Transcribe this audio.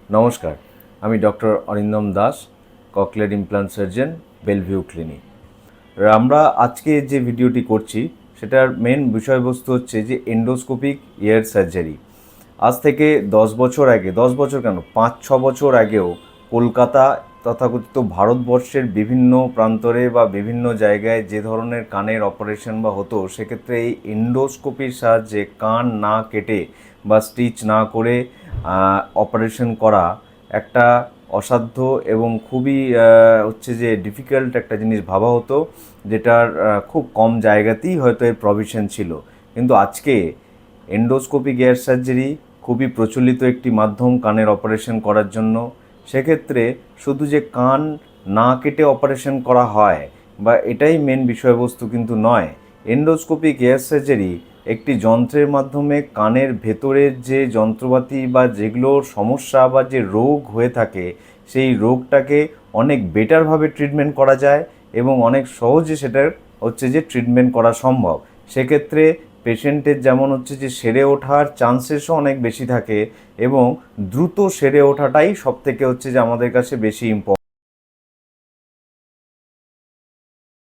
নমস্কার, আমি doctor Arindam Das, cochlear implant surgeon, Bellevue clinic. আমরা আজকে যে ভিডিওটি করছি সেটার মেন বিষয়বস্তু হচ্ছে যে এন্ডোস্কোপিক ইয়ার সার্জারি। আজ থেকে 10 বছর আগে, 10 বছর কেন, 5-6 বছর আগেও কলকাতা তথাকথিত ভারতবর্ষের বিভিন্ন প্রান্তরে বা বিভিন্ন জায়গায় যে ধরনের কানের অপারেশন বা হতো, সেক্ষেত্রে এই এন্ডোস্কোপির সাহায্যে কান না কেটে বা স্টিচ না করে অপারেশন করা একটা অসাধ্য এবং খুবই হচ্ছে যে ডিফিকাল্ট একটা জিনিস ভাবা হতো, যেটার খুব কম জায়গাতেই হয়তো এর প্রভিশন ছিল। কিন্তু আজকে এন্ডোস্কোপিক এয়ার সার্জারি খুবই প্রচলিত একটি মাধ্যম কানের অপারেশন করার জন্য। সেক্ষেত্রে শুধু যে কান না কেটে অপারেশন করা হয় বা এটাই মেন বিষয়বস্তু কিন্তু নয়। এন্ডোস্কোপিক এয়ার সার্জারি একটি যন্ত্রের মাধ্যমে কানের ভেতরের যে যন্ত্রপাতি বা যেগুলোর সমস্যা বা যে রোগ হয়ে থাকে, সেই রোগটাকে অনেক বেটারভাবে ট্রিটমেন্ট করা যায় এবং অনেক সহজে সেটার হচ্ছে যে ট্রিটমেন্ট করা সম্ভব। সেক্ষেত্রে পেশেন্টের যেমন হচ্ছে যে সেরে ওঠার চান্সেসও অনেক বেশি থাকে এবং দ্রুত সেরে ওঠাটাই সবথেকে হচ্ছে যে আমাদের কাছে বেশি ইম্পর্টেন্ট।